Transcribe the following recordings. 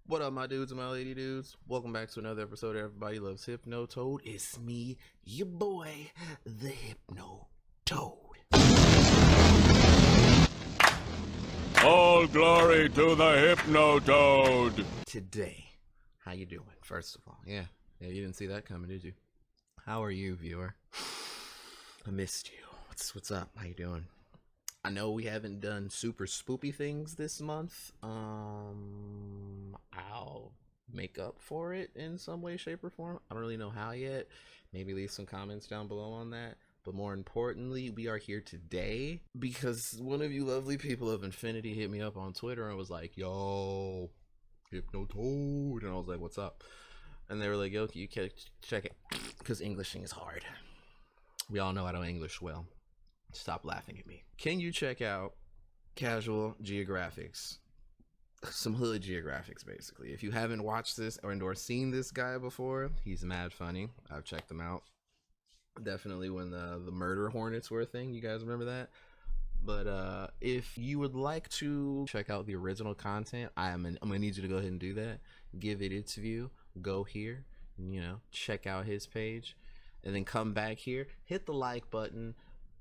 What up, my dudes and my lady dudes? Welcome back to another episode of Everybody Loves Hypno Toad. It's me, your boy, the Hypno Toad. All glory to the Hypno Toad. Today, how you doing? First of all, yeah, you didn't see that coming, did you? How are you, viewer? I missed you. What's up? How you doing? I know we haven't done super spoopy things this month. I'll make up for it in some way, shape, or form. I don't really know how yet. Maybe leave some comments down below on that. But more importantly, we are here today because one of you lovely people of Infinity hit me up on Twitter and was like, yo, Hypno Toad. And I was like, what's up? And they were like, yo, can you check it? Because Englishing is hard. We all know I don't English well. Stop laughing at me. Can you check out Casual Geographics? Some hood geographics, basically. If you haven't watched this or seen this guy before, he's mad funny. I've checked him out. Definitely when the murder hornets were a thing. You guys remember that? But if you would like to check out the original content, I'm gonna need you to go ahead and do that. Give it its view. Go here, check out his page, and then come back here. Hit the like button.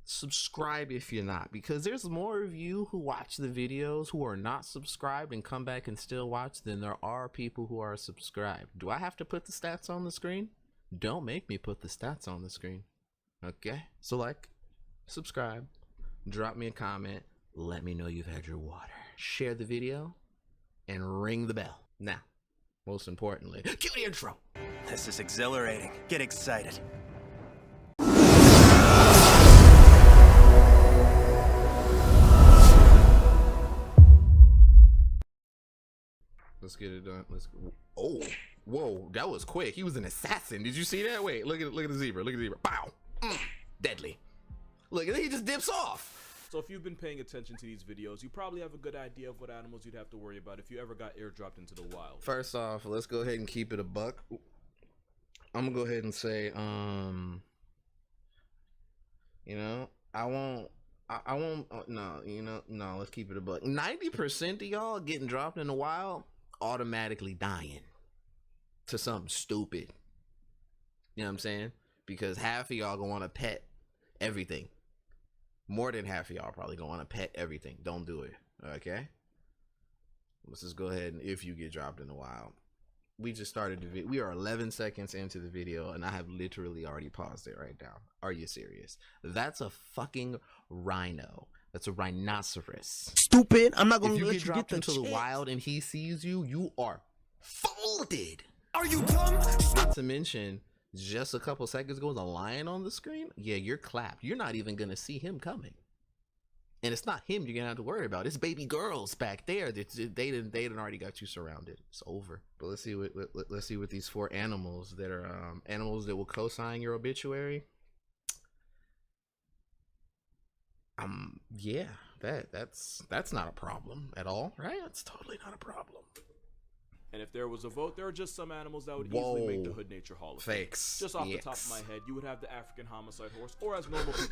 Subscribe if you're not, because there's more of you who watch the videos who are not subscribed and come back and still watch than there are people who are subscribed. Do I have to put the stats on the screen? Don't make me put the stats on the screen. Okay, so like, subscribe, drop me a comment, let me know you've had your water, share the video, and ring the bell. Now, most importantly, cue the intro. This is exhilarating. Get excited. Let's get it done. Let's go. Oh, whoa, that was quick. He was an assassin. Did you see that? Wait, look at the zebra. Look at the zebra. Bow. Deadly. Look, and then he just dips off. So if you've been paying attention to these videos, you probably have a good idea of what animals you'd have to worry about if you ever got airdropped into the wild. First off, let's go ahead and keep it a buck. I'm gonna go ahead and say, let's keep it a buck. 90% of y'all getting dropped in the wild automatically dying to something stupid. You know what I'm saying? Because half of y'all gonna want to pet everything. More than half of y'all probably gonna want to pet everything. Don't do it. Okay? Let's just go ahead and if you get dropped in the wild. We just started the video. We are 11 seconds into the video and I have literally already paused it right now. Are you serious? That's a fucking rhino. That's a rhinoceros. Stupid! I'm not gonna if you let get you dropped get into the chance. wild and he sees you, you are folded. Are you dumb? Not to mention, just a couple seconds ago, the lion on the screen. Yeah, you're clapped. You're not even gonna see him coming. And it's not him you're gonna have to worry about. It's baby girls back there. They didn't already got you surrounded. It's over. But let's see what these four animals that are animals that will co-sign your obituary. Yeah, that's not a problem at all, right? That's totally not a problem. And if there was a vote, there are just some animals that would easily make the Hood Nature Hall of Fame. Fakes. Just off the top of my head, you would have the African homicide horse, or as normal people.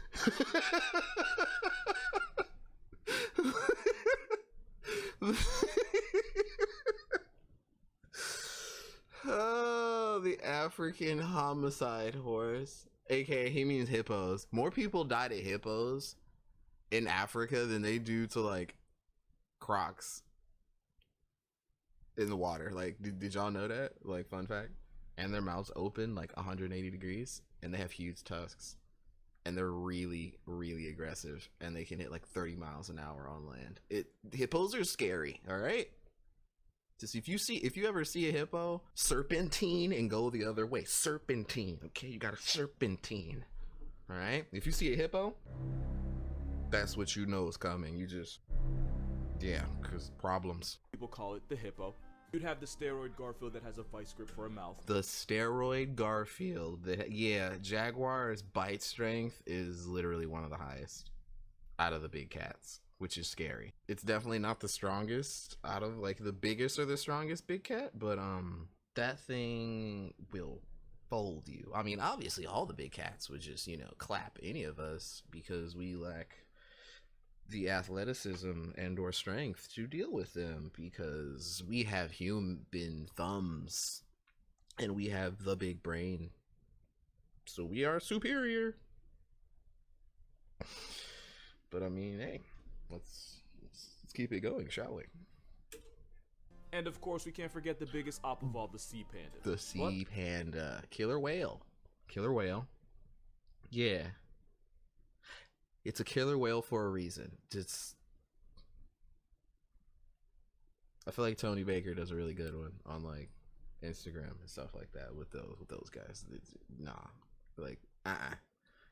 Oh, the African homicide horse. AKA, he means hippos. More people died at hippos in Africa than they do to like crocs in the water. Like, did y'all know that? Like, fun fact. And their mouths open like 180 degrees and they have huge tusks. And they're really, really aggressive. And they can hit like 30 miles an hour on land. Hippos are scary, all right? Just if you ever see a hippo, serpentine and go the other way. Serpentine, okay? You got a serpentine, all right? If you see a hippo, that's what you know is coming. You just, yeah, because problems. People call it the hippo. You'd have the steroid Garfield that has a vice grip for a mouth. The steroid Garfield, Jaguar's bite strength is literally one of the highest out of the big cats, which is scary. It's definitely not the strongest out of like the biggest or the strongest big cat, but that thing will fold you. I mean, obviously all the big cats would just, clap any of us because we lack the athleticism and or strength to deal with them, because we have human thumbs and we have the big brain, so we are superior. But I mean, hey, let's keep it going, shall we? And of course, we can't forget the biggest op of all, the sea panda. The sea panda, killer whale. Yeah, it's a killer whale for a reason. Just, I feel like Tony Baker does a really good one on like Instagram and stuff like that with those guys. Nah, like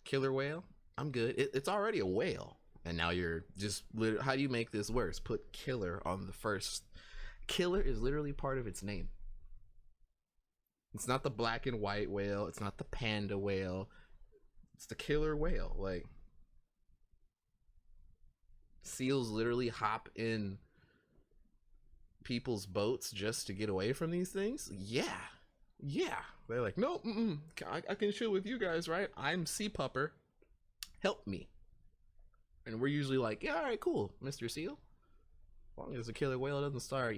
killer whale. I'm good. It's already a whale, and now you're just how do you make this worse? Put killer on the first. Killer is literally part of its name. It's not the black and white whale. It's not the panda whale. It's the killer whale. Like, seals literally hop in people's boats just to get away from these things. Yeah. They're like, no, I can chill with you guys, right? I'm Sea Pupper. Help me. And we're usually like, yeah, all right, cool, Mr. Seal. As long as the killer whale doesn't start,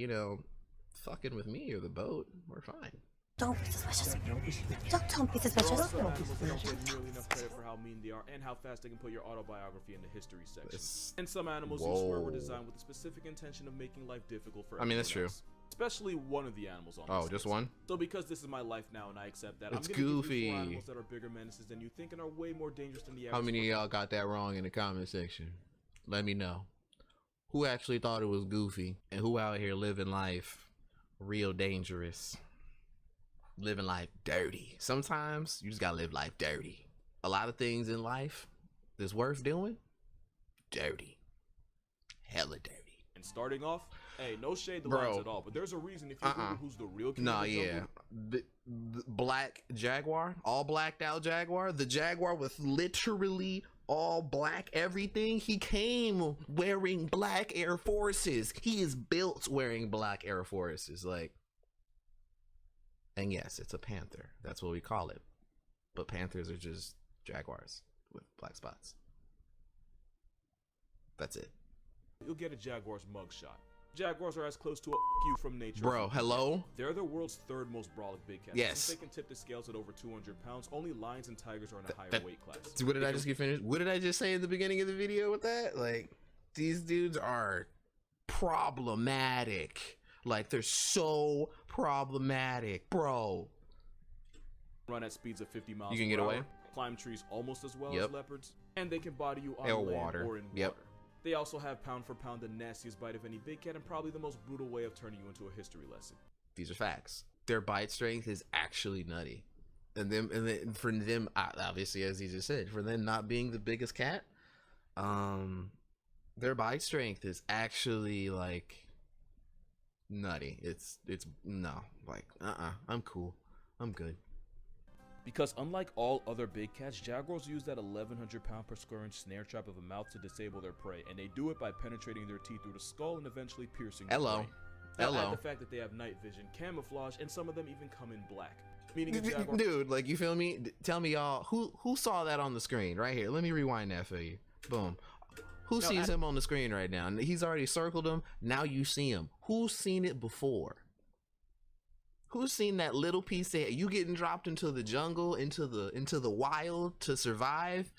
fucking with me or the boat, we're fine. Don't be suspicious. Don't be There suspicious. are also animals that don't get nearly enough credit for how mean they are and how fast they can put your autobiography in the history section. And some animals you swear were designed with the specific intention of making life difficult for everyone that's true. else. Especially one of the animals on this Oh, just list. one? So because this is my life now and I accept that, It's I'm gonna Goofy. give you 4 animals that are bigger menaces than you think and are way more dangerous than the average. How many of y'all got that wrong in the comment section? Let me know. Who actually thought it was Goofy, and who out here living life real dangerous? Living life dirty. Sometimes you just gotta live life dirty. A lot of things in life that's worth doing, dirty. Hella dirty. And starting off, hey, no shade to Bro. lines at all, but there's a reason if you Google who's the real king Nah, of the yeah. jungle, The black jaguar, all blacked out jaguar, the jaguar with literally all black everything. He came wearing black Air Forces. He is built wearing black Air Forces. Like, and yes, it's a panther. That's what we call it. But panthers are just jaguars with black spots. That's it. you'll get a jaguar's mugshot. Jaguars are as close to a you from nature. Bro, hello? They're the world's third most brolic big cats. Yes. Since they can tip the scales at over 200 pounds, only lions and tigers are in a higher weight class. What did I just get finished? What did I just say in the beginning of the video with that? Like, these dudes are problematic. Like, they're so problematic, bro. Run at speeds of 50 miles You can per get hour, away? climb trees almost as well Yep. as leopards, and they can body you on Or land water. or in Yep. water. They also have pound for pound the nastiest bite of any big cat and probably the most brutal way of turning you into a history lesson. These are facts. Their bite strength is actually nutty. And then for them, obviously, as he just said, for them not being the biggest cat, their bite strength is actually like nutty. It's no, like I'm cool. I'm good. Because unlike all other big cats, jaguars use that 1,100 pound per square inch snare trap of a mouth to disable their prey, and they do it by penetrating their teeth through the skull and eventually piercing their Hello. brain. Now, Hello. add the fact that they have night vision, camouflage, and some of them even come in black. Meaning a jaguar Dude, like, you feel me? Tell me, y'all, who saw that on the screen right here? Let me rewind that for you. Boom. Who sees him on the screen right now? He's already circled him. Now you see him. Who's seen it before? Who's seen that little piece that you getting dropped into the jungle, into the wild to survive?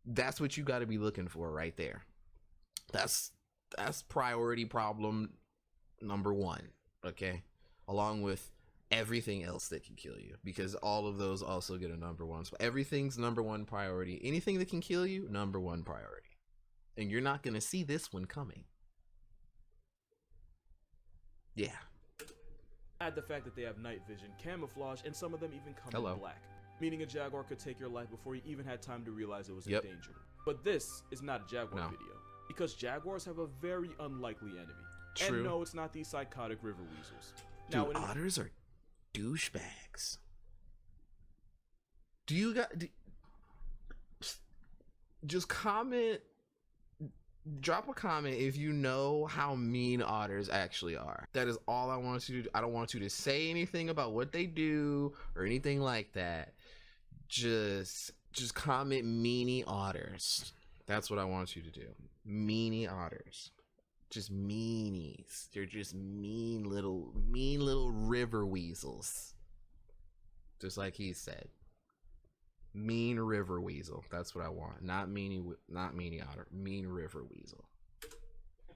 That's what you got to be looking for right there. That's priority problem number one, okay? Along with everything else that can kill you, because all of those also get a number one. So everything's number one priority. Anything that can kill you, number one priority. And you're not going to see this one coming. Yeah. Add the fact that they have night vision, camouflage, and some of them even come in black. Meaning a jaguar could take your life before you even had time to realize it was in danger. But this is not a jaguar video, because jaguars have a very unlikely enemy. True. And no, it's not these psychotic river weasels. Dude, otters are douchebags. Do you got... just comment... Drop a comment if you know how mean otters actually are. That is all I want you to do. I don't want you to say anything about what they do or anything like that. Just comment meanie otters. That's what I want you to do. Meanie otters. Just meanies. They're just mean little river weasels. Just like he said. Mean river weasel. That's what I want. Not meanie otter. Mean river weasel.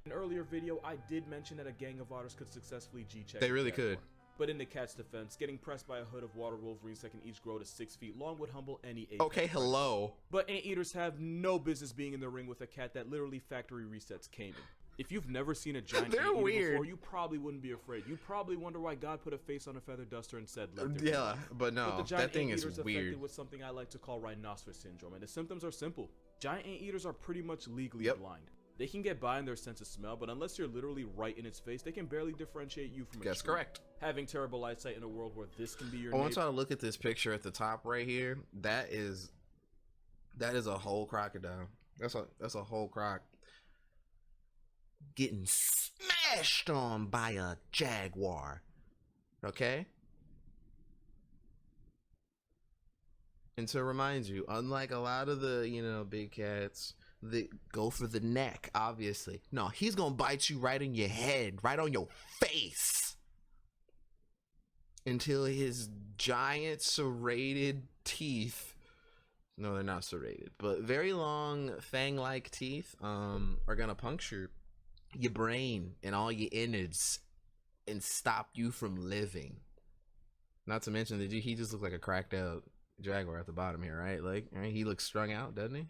In an earlier video, I did mention that a gang of otters could successfully G-check. They really could. But in the cat's defense, getting pressed by a hood of water wolverines that can each grow to 6 feet long would humble any apex. Okay, hello. But anteaters have no business being in the ring with a cat that literally factory resets came in. If you've never seen a giant anteater before, you probably wouldn't be afraid. You'd probably wonder why God put a face on a feather duster and said, let there yeah, be. but no, But the giant that thing is anteater's weird. affected with something I like to call rhinoceros syndrome, and the symptoms are simple. Giant anteaters are pretty much legally blind. They can get by in their sense of smell, but unless you're literally right in its face, they can barely differentiate you from a That's tree. Correct. Having terrible eyesight in a world where this can be your I want y'all to look at this picture at the top right here. That is a whole crocodile. That's a whole croc getting smashed on by a jaguar. Okay? And to remind you, unlike a lot of the, big cats that go for the neck, obviously. No, he's gonna bite you right in your head, right on your face. Until his giant serrated teeth, no, they're not serrated, but very long fang-like teeth, are gonna puncture your brain and all your innards and stop you from living. Not to mention that he just looks like a cracked out jaguar at the bottom here, right? Like, right? He looks strung out, doesn't he?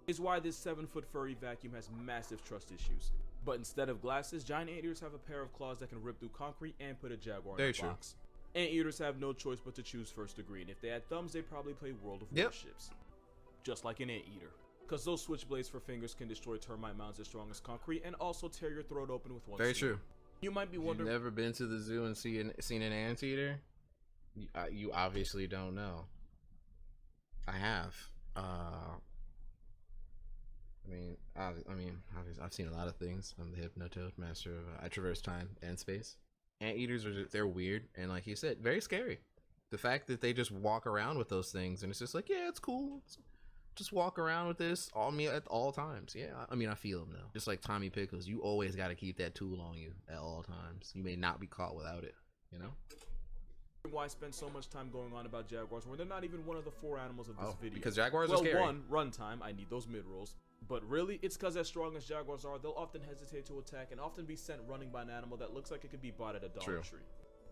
Is why this 7-foot furry vacuum has massive trust issues. But instead of glasses, giant anteaters have a pair of claws that can rip through concrete and put a jaguar in a box. Anteaters have no choice but to choose first degree, and if they had thumbs, they'd probably play World of Warships. Just like an anteater. Because those switchblades for fingers can destroy termite mounds as strong as concrete and also tear your throat open with one Very swing. true. You might be wondering... You've never been to the zoo and seen an anteater? You obviously don't know. I have. Obviously, I've seen a lot of things. I'm the Hypnotoad, master of I traverse time and space. Anteaters they're weird and, like you said, very scary. The fact that they just walk around with those things and it's just like, yeah, it's cool. Just walk around with this on me at all times. Yeah, I feel them though. Just like Tommy Pickles, you always got to keep that tool on you at all times. You may not be caught without it. You know. Why I spend so much time going on about jaguars when they're not even one of the 4 animals of this video? Because jaguars are scary. Well, one, runtime. I need those mid-rolls. But really, it's because as strong as jaguars are, they'll often hesitate to attack and often be sent running by an animal that looks like it could be bought at a Dollar Tree.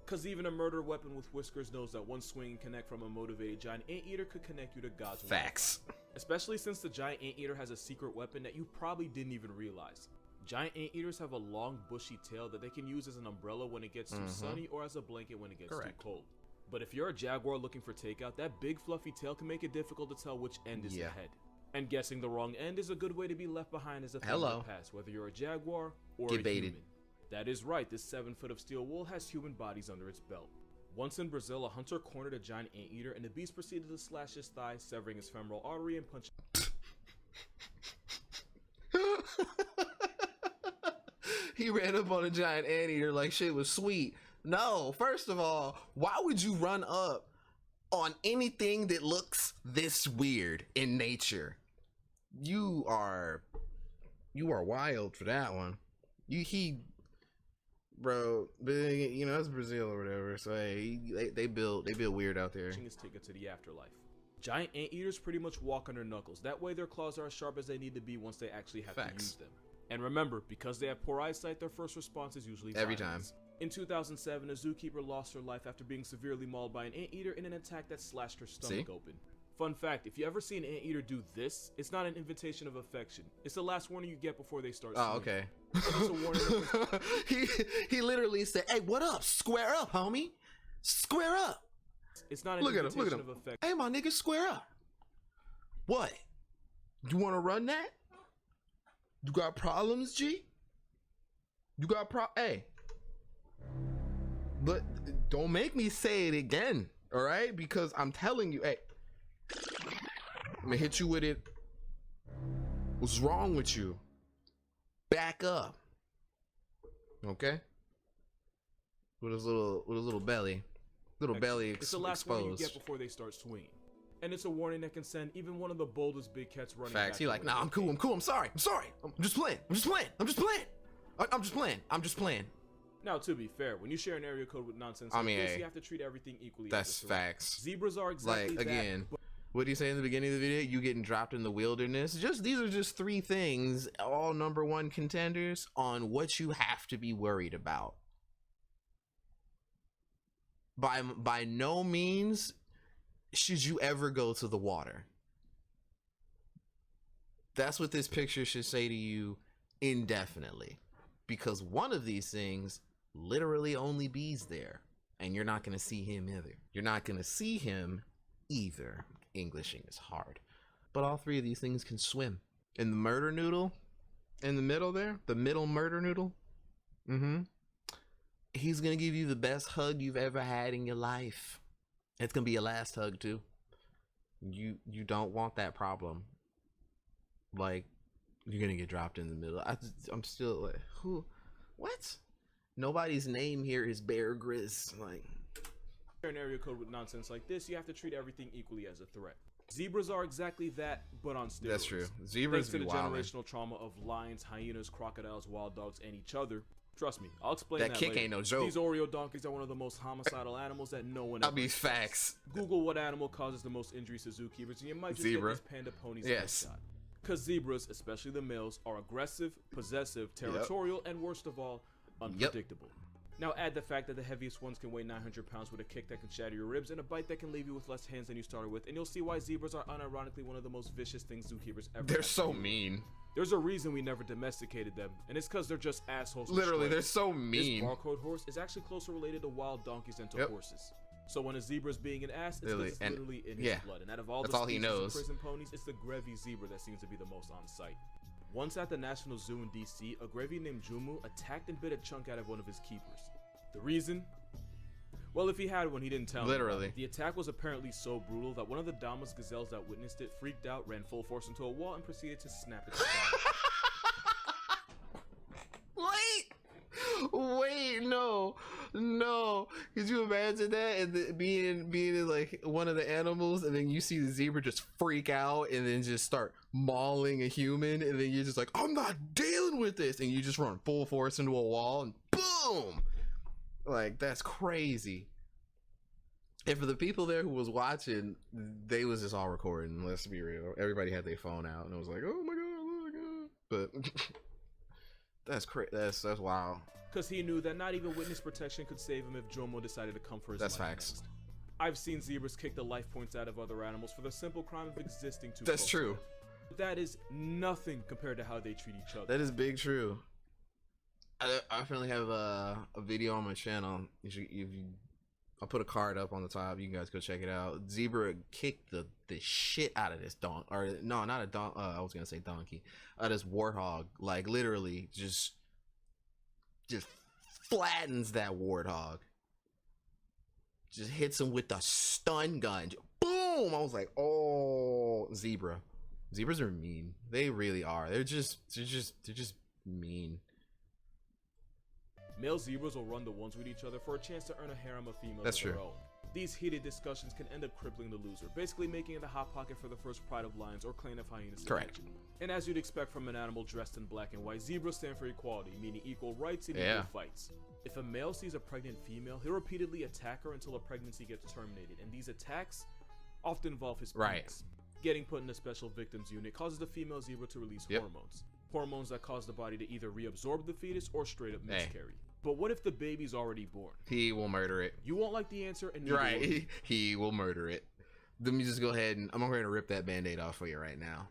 Because even a murder weapon with whiskers knows that one swing and connect from a motivated giant anteater could connect you to God's will. Facts. Especially since the giant anteater has a secret weapon that you probably didn't even realize. Giant anteaters have a long, bushy tail that they can use as an umbrella when it gets too sunny or as a blanket when it gets too cold. But if you're a jaguar looking for takeout, that big fluffy tail can make it difficult to tell which end is the head. And guessing the wrong end is a good way to be left behind as a thing of the past, whether you're a jaguar or a human. That is right, this 7 foot of steel wool has human bodies under its belt. Once in Brazil, a hunter cornered a giant anteater and the beast proceeded to slash his thigh, severing his femoral artery and punch. He ran up on a giant anteater like shit was sweet. No, first of all, why would you run up on anything that looks this weird in nature? You are wild for that one. Bro, it's Brazil or whatever. So hey, they build weird out there. His ticket to the afterlife. Giant anteaters pretty much walk on their knuckles. That way their claws are as sharp as they need to be once they actually have to use them. And remember, because they have poor eyesight, their first response is usually every violence. time. In 2007, a zookeeper lost her life after being severely mauled by an anteater in an attack that slashed her stomach open. Fun fact, if you ever see an anteater do this, it's not an invitation of affection. It's the last warning you get before they start swinging. Oh, okay. It's a warning. he literally said, hey, what up? Square up, homie. Square up. It's not an invitation of affection. Hey, my nigga, square up. What? You want to run that? You got problems, G? You got Hey. But don't make me say it again, all right? Because I'm telling you, hey, I'm gonna hit you with it. What's wrong with you? Back up, okay? With his little belly, belly exposed. It's the last one you get before they start swinging. And it's a warning that can send even one of the boldest big cats running Facts. back. He like, nah, I'm cool, I'm sorry. I'm just playing. I'm just playing. Now, to be fair, when you share an area code with nonsense like this, you have to treat everything equally. That's facts. Zebras are exactly like, again, that. What do you say in the beginning of the video? You getting dropped in the wilderness. These are just 3 things, all #1 contenders on what you have to be worried about. By no means should you ever go to the water. That's what this picture should say to you indefinitely, because one of these things literally only bees there, and you're not going to see him either. You're not going to see him either. Englishing is hard, but all 3 of these things can swim. And the murder noodle in the middle there, the middle murder noodle, he's gonna give you the best hug you've ever had in your life. It's gonna be your last hug too. You don't want that problem. Like, you're gonna get dropped in the middle. I'm still like, who? What? Nobody's name here is Bear Grylls. Like, an area code with nonsense like this, you have to treat everything equally as a threat. Zebras are exactly that, but on steroids. That's true. Zebras thanks to the wildin'. generational trauma of lions, hyenas, crocodiles, wild dogs, and each other. Trust me, I'll explain that kick later. ain't no joke. These Oreo donkeys are one of the most homicidal animals that no one ever. I'll be facts. Google what animal causes the most injuries to zookeepers, and you might just Zebra. get these panda ponies. Yes. Because zebras, especially the males, are aggressive, possessive, territorial, and worst of all, unpredictable. Now add the fact that the heaviest ones can weigh 900 pounds with a kick that can shatter your ribs and a bite that can leave you with less hands than you started with, and you'll see why zebras are unironically one of the most vicious things zookeepers ever. They're so mean. There's a reason we never domesticated them, and it's because they're just assholes. Literally, they're so mean. This barcode horse is actually closer related to wild donkeys than to horses. So when a zebra is being an ass, it's because it's literally in his blood. And out of all the species of prison ponies, it's the Grevy zebra that seems to be the most on sight. Once at the National Zoo in DC, a Grevy named Jumu attacked and bit a chunk out of one of his keepers. The reason? Well, if he had one, he didn't tell me. Literally. The attack was apparently so brutal that one of the Damas gazelles that witnessed it freaked out, ran full force into a wall, and proceeded to snap its spine. Wait, no. Could you imagine that? And being in like one of the animals, and then you see the zebra just freak out and then just start mauling a human, and then you're just like, I'm not dealing with this, and you just run full force into a wall, and boom! Like, that's crazy. And for the people there who was watching, they was just all recording. Let's be real. Everybody had their phone out, and it was like, oh my god. But that's crazy. That's wild. Because he knew that not even witness protection could save him if Jomo decided to come for his life. That's facts. Next. I've seen zebras kick the life points out of other animals for the simple crime of existing too That's close true. to them. But that is nothing compared to how they treat each other. That is big true. I definitely have a video on my channel. I'll put a card up on the top. You guys go check it out. Zebra kicked the shit out of this donkey, or no, not a donkey. I was gonna say donkey. This warthog, like literally just flattens that warthog. Just hits him with the stun gun. Boom! I was like, oh, zebra. Zebras are mean. They really are. They're just mean. Male zebras will run the ones with each other for a chance to earn a harem of females That's of their true. own. These heated discussions can end up crippling the loser, basically making it a hot pocket for the first pride of lions or clan of hyenas. Correct. And as you'd expect from an animal dressed in black and white, zebras stand for equality, meaning equal rights and equal fights. If a male sees a pregnant female, he'll repeatedly attack her until a pregnancy gets terminated, and these attacks often involve his penis. Getting put in a special victims unit causes the female zebra to release hormones that cause the body to either reabsorb the fetus or straight up miscarry. But what if the baby's already born? He will murder it. You won't like the answer, and neither will you. He will murder it. Let me just go ahead and I'm going to rip that band-aid off for you right now.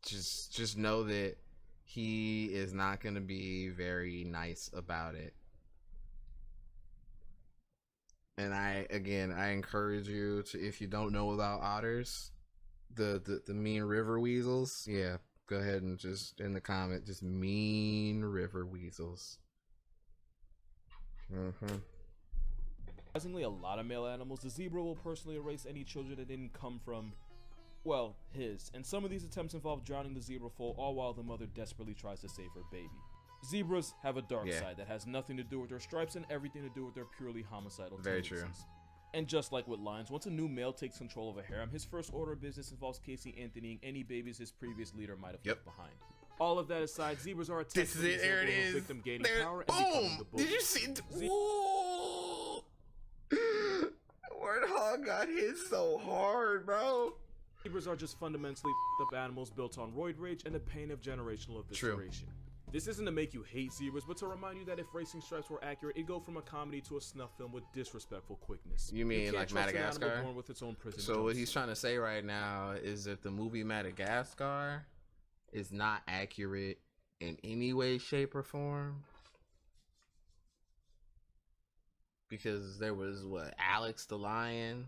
Just know that he is not going to be very nice about it. And I encourage you to, if you don't know about otters, the mean river weasels, go ahead and just in the comment, just mean river weasels. Surprisingly, a lot of male animals, the zebra will personally erase any children that didn't come from, well, his. And some of these attempts involve drowning the zebra full, all while the mother desperately tries to save her baby. Zebras have a dark side that has nothing to do with their stripes and everything to do with their purely homicidal tendencies. Very true. And just like with lions, once a new male takes control of a harem, his first order of business involves casing Anthonying any babies his previous leader might have left behind. All of that aside, zebras are a This is it. There it is. victim gaining There, power and becoming the boom. bull. Did you see? Whoa. Warthog got hit so hard, bro. Zebras are just fundamentally up animals built on roid rage and the pain of generational evisceration. This isn't to make you hate zebras, but to remind you that if racing stripes were accurate, it'd go from a comedy to a snuff film with disrespectful quickness. You mean like Madagascar? Born with its own prison so what he's trying to say right now is that the movie Madagascar is not accurate in any way, shape, or form. Because there was what, Alex the lion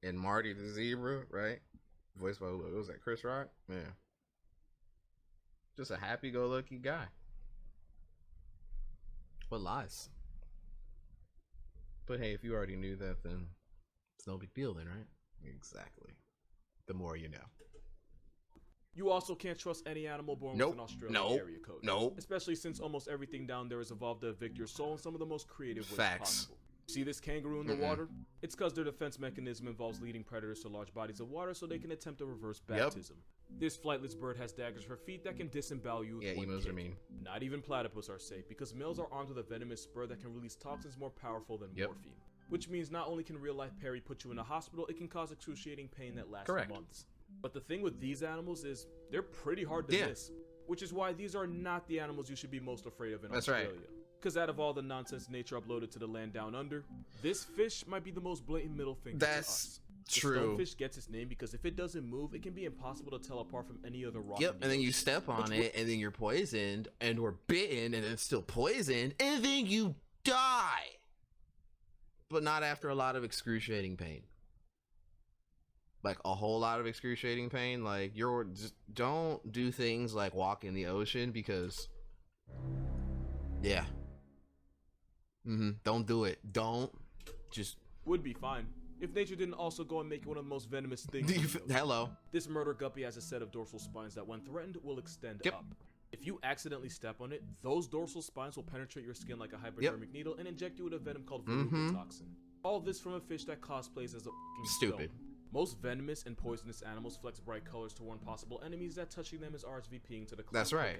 and Marty the zebra, right? Voiced by, what was that, Chris Rock? Yeah. Just a happy-go-lucky guy. What lies? But hey, if you already knew that, then it's no big deal then, right? Exactly. The more you know. You also can't trust any animal born with an Australian area code. Especially since almost everything down there is evolved to evict your soul in some of the most creative ways possible. See this kangaroo in the water? It's because their defense mechanism involves leading predators to large bodies of water so they can attempt to reverse baptism. This flightless bird has daggers for feet that can disembowel you. Yeah, emos are mean. Not even platypus are safe because males are armed with a venomous spur that can release toxins more powerful than morphine. Which means not only can real life Perry put you in a hospital, it can cause excruciating pain that lasts months. But the thing with these animals is they're pretty hard to miss. Which is why these are not the animals you should be most afraid of in Australia. Because out of all the nonsense nature uploaded to the land down under, this fish might be the most blatant middle finger to us. True. The stonefish gets its name because if it doesn't move, it can be impossible to tell apart from any other rock. And then you step on it, and then you're poisoned, and or bitten, and then still poisoned, and then you die. But not after a lot of excruciating pain. Like a whole lot of excruciating pain. Like you're just don't do things like walk in the ocean because don't do it. Don't just would be fine if nature didn't also go and make it one of the most venomous things. This murder guppy has a set of dorsal spines that when threatened will extend up. If you accidentally step on it, those dorsal spines will penetrate your skin like a hypodermic needle and inject you with a venom called toxin. All this from a fish that cosplays as a stupid stone. Most venomous and poisonous animals flex bright colors to warn possible enemies that touching them is RSVPing to the clan cookout.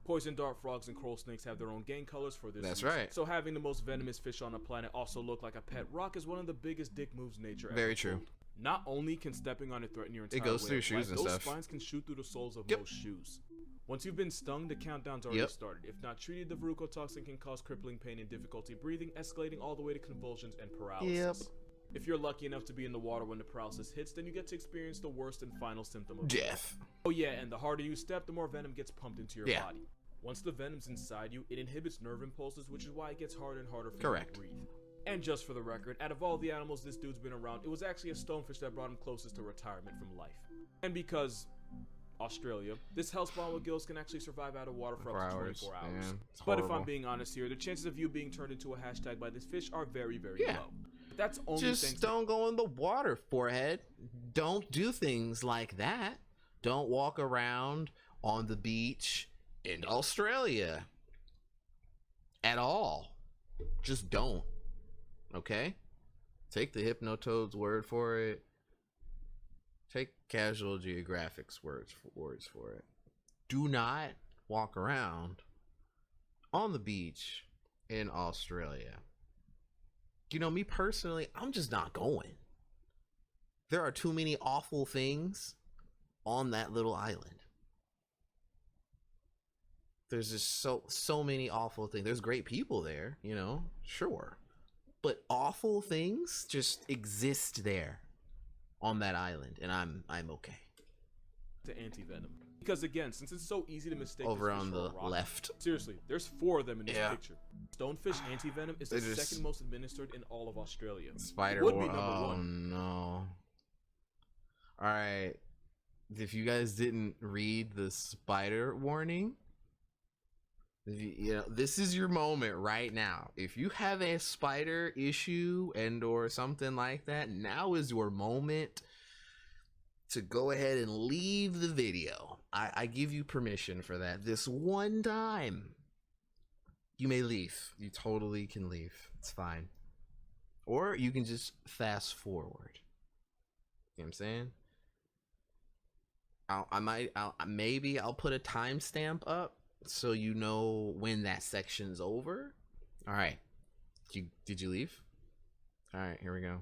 Poison dart frogs and coral snakes have their own gang colors for this reason. So having the most venomous fish on the planet also look like a pet rock is one of the biggest dick moves nature ever. Very true. Not only can stepping on it threaten your entire goes through shoes and those stuff. spines can shoot through the soles of most shoes. Once you've been stung, the countdown's already started. If not treated, the toxin can cause crippling pain and difficulty breathing, escalating all the way to convulsions and paralysis. If you're lucky enough to be in the water when the paralysis hits, then you get to experience the worst and final symptom of death. Oh yeah, and the harder you step, the more venom gets pumped into your body. Once the venom's inside you, it inhibits nerve impulses, which is why it gets harder and harder for you to breathe. And just for the record, out of all the animals this dude's been around, it was actually a stonefish that brought him closest to retirement from life. And because Australia, this hellspawn with gills can actually survive out of water for up to 24 hours. But if I'm being honest here, the chances of you being turned into a hashtag by this fish are very, very low. That's only just don't go in the water, forehead. Don't do things like that. Don't walk around on the beach in Australia at all. Just don't. Okay? Take the Hypnotoad's word for it. Take Casual Geographic's words for it. Do not walk around on the beach in Australia. You know, me personally, I'm just not going. There are too many awful things on that little island. There's just so many awful things. There's great people there, you know, sure. But awful things just exist there on that island, and I'm okay. To anti-venom. Because again, since it's so easy to mistake over this fish on for the a rock, left. Seriously, there's 4 of them in this picture. Stonefish anti-venom is the second most administered in all of Australia. Spider would be number 1. Oh no. Alright. If you guys didn't read the spider warning, you know, this is your moment right now. If you have a spider issue and or something like that, now is your moment to go ahead and leave the video. I give you permission for that. This one time, you may leave. You totally can leave. It's fine. Or you can just fast forward. You know what I'm saying? Maybe I'll put a timestamp up so you know when that section's over. All right. Did you leave? All right, here we go.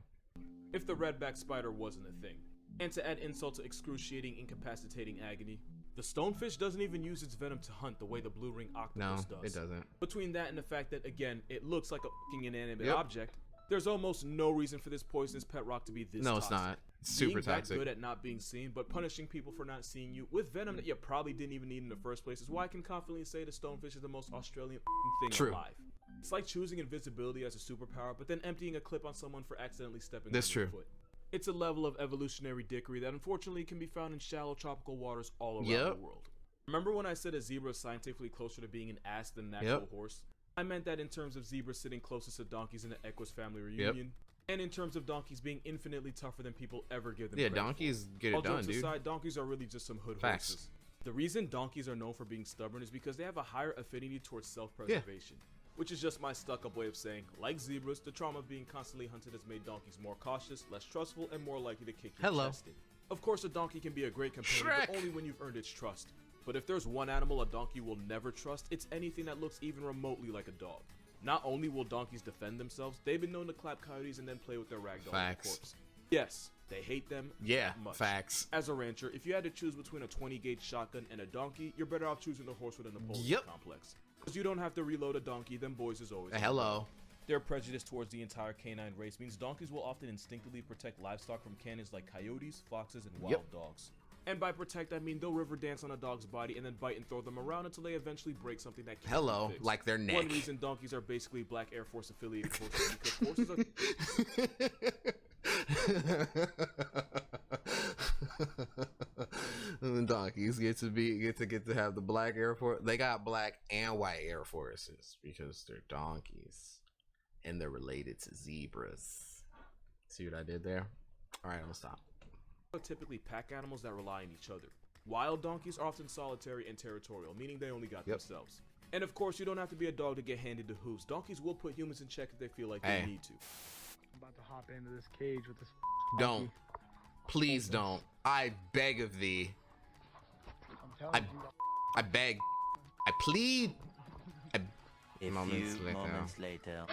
If the redback spider wasn't a thing. And to add insult to excruciating, incapacitating agony, the stonefish doesn't even use its venom to hunt the way the blue ring octopus does. No, it doesn't. Between that and the fact that, again, it looks like a fucking inanimate object, there's almost no reason for this poisonous pet rock to be this toxic. It's not. It's super Being toxic. that good at not being seen, but punishing people for not seeing you with venom that you probably didn't even need in the first place is why I can confidently say the stonefish is the most Australian thing alive. It's like choosing invisibility as a superpower, but then emptying a clip on someone for accidentally stepping on their foot. It's a level of evolutionary dickery that unfortunately can be found in shallow tropical waters all around the world. Remember when I said a zebra is scientifically closer to being an ass than an actual horse? I meant that in terms of zebras sitting closest to donkeys in the Equus family reunion, and in terms of donkeys being infinitely tougher than people ever give them credit donkeys for. get it done, dude. Aside, donkeys are really just some hood horses. The reason donkeys are known for being stubborn is because they have a higher affinity towards self-preservation. Which is just my stuck-up way of saying, like zebras, the trauma of being constantly hunted has made donkeys more cautious, less trustful, and more likely to kick your chest in. Of course, a donkey can be a great companion, but only when you've earned its trust. But if there's one animal a donkey will never trust, it's anything that looks even remotely like a dog. Not only will donkeys defend themselves, they've been known to clap coyotes and then play with their ragdoll corpse. Yes, they hate them much. As a rancher, if you had to choose between a 20-gauge shotgun and a donkey, you're better off choosing the horse with a Napoleon complex. Because you don't have to reload a donkey, them boys is always Their prejudice towards the entire canine race means donkeys will often instinctively protect livestock from cannons like coyotes, foxes, and wild dogs. And by protect, I mean they'll river dance on a dog's body and then bite and throw them around until they eventually break something that can't be fixed. Like their neck. One reason donkeys are basically Black Air Force affiliated horses because horses The donkeys get to have the Black Air Force. They got black and white Air Forces because they're donkeys and they're related to zebras. See what I did there? All right, I'm gonna stop. Typically pack animals that rely on each other. Wild donkeys are often solitary and territorial, meaning they only got themselves. And of course, you don't have to be a dog to get handed to hooves. Donkeys will put humans in check if they feel like they need to. I'm about to hop into this cage with this. Don't. Please don't. I beg of thee. I beg. I plead. A few moments later.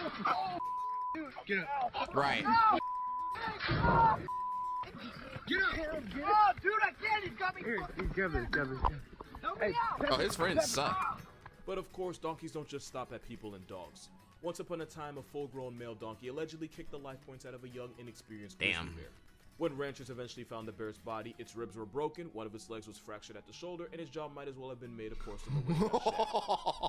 Get up. Right. Get up. Oh, dude, I can't. He's got me. Here, grab this. Help me out. Oh, his friends suck. But of course, donkeys don't just stop at people and dogs. Once upon a time, a full-grown male donkey allegedly kicked the life points out of a young, inexperienced grizzly bear. When ranchers eventually found the bear's body, its ribs were broken, one of its legs was fractured at the shoulder, and its jaw might as well have been made of porcelain.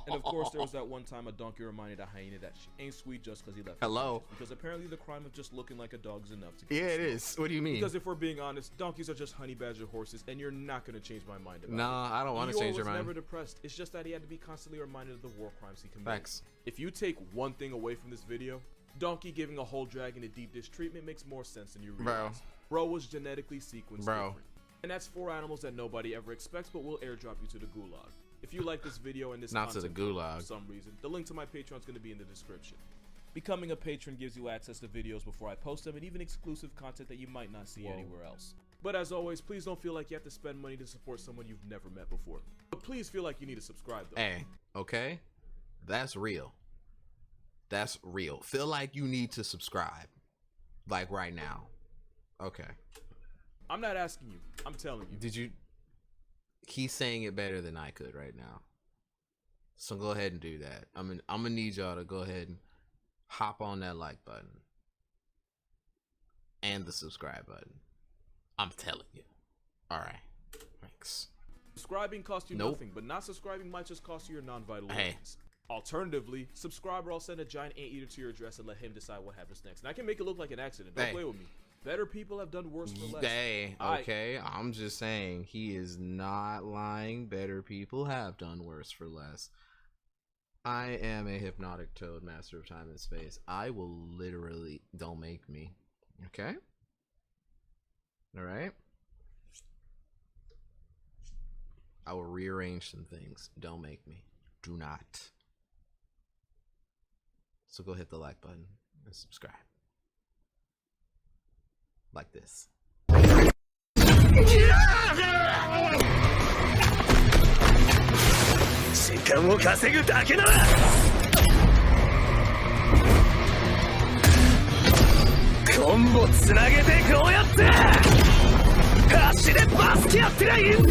And of course, there was that one time a donkey reminded a hyena that she ain't sweet just because he left. Because apparently the crime of just looking like a dog is enough to get it is. What do you mean? Because if we're being honest, donkeys are just honey badger horses, and you're not going to change my mind about it. Nah, I don't want to change your mind. He was never depressed. It's just that he had to be constantly reminded of the war crimes he committed. If you take one thing away from this video, donkey giving a whole dragon a deep dish treatment makes more sense than you realize. Bro was genetically sequenced different. And that's 4 animals that nobody ever expects, but will airdrop you to the gulag. If you like this video and this not to the gulag for some reason, the link to my Patreon is going to be in the description. Becoming a patron gives you access to videos before I post them and even exclusive content that you might not see anywhere else. But as always, please don't feel like you have to spend money to support someone you've never met before. But please feel like you need to subscribe though. Hey, okay? That's real. That's real. Feel like you need to subscribe. Like right now. Okay. I'm not asking you. I'm telling you. He's saying it better than I could right now. So go ahead and do that. I'm gonna need y'all to go ahead and hop on that like button. And the subscribe button. I'm telling you. Alright. Thanks. Subscribing costs you nothing, but not subscribing might just cost you your non-vital organs. Alternatively, subscribe or I'll send a giant anteater to your address and let him decide what happens next. And I can make it look like an accident. Don't play with me. Better people have done worse for less. Hey, okay. I'm just saying he is not lying. Better people have done worse for less. I am a hypnotic toad, master of time and space. I will literally, don't make me. Okay? Alright? I will rearrange some things. Don't make me. Do not. So go hit the like button and subscribe. like this.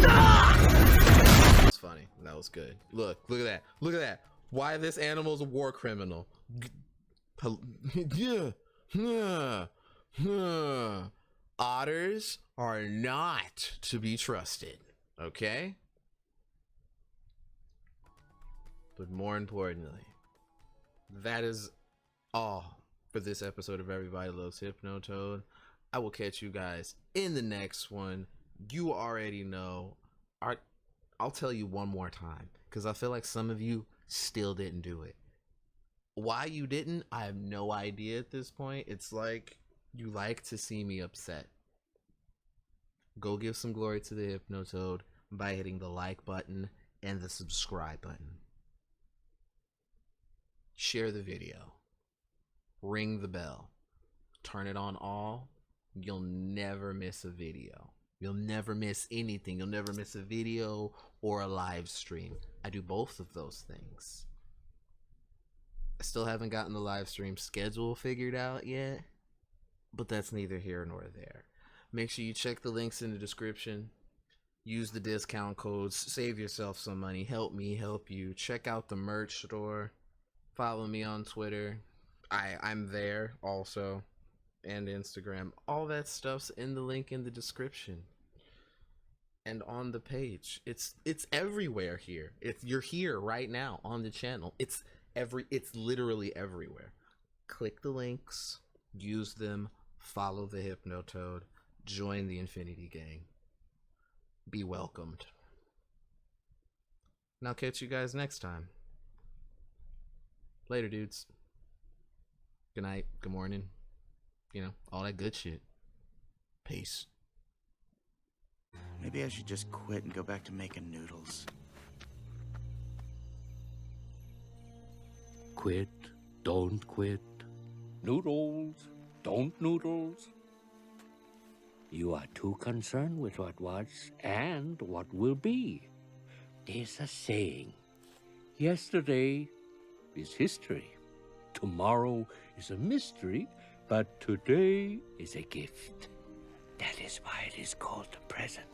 That was funny. That was good. Look at that. Look at that. Why this animal's a war criminal? Otters are not to be trusted. Okay? But more importantly, that is all for this episode of Everybody Loves Hypnotoad. I will catch you guys in the next one. You already know. I'll tell you one more time, because I feel like some of you still didn't do it. Why you didn't, I have no idea at this point. It's like you like to see me upset. Go give some glory to the Hypnotoad by hitting the like button and the subscribe button. Share the video. Ring the bell. Turn it on all. You'll never miss a video. You'll never miss anything. You'll never miss a video or a live stream. I do both of those things. I still haven't gotten the live stream schedule figured out yet, but that's neither here nor there. Make sure you check the links in the description. Use the discount codes. Save yourself some money. Help me help you. Check out the merch store. Follow me on Twitter. I'm there also. And Instagram. All that stuff's in the link in the description. And on the page. It's everywhere here. You're here right now on the channel. It's literally everywhere. Click the links, use them, follow the Hypnotoad, join the Infinity Gang. Be welcomed. And I'll catch you guys next time. Later, dudes. Good night, good morning. You know, all that good shit. Peace. Maybe I should just quit and go back to making noodles. Quit, don't quit. Noodles, don't noodles. You are too concerned with what was and what will be. There's a saying. Yesterday is history. Tomorrow is a mystery, but today is a gift. That is why it is called the present.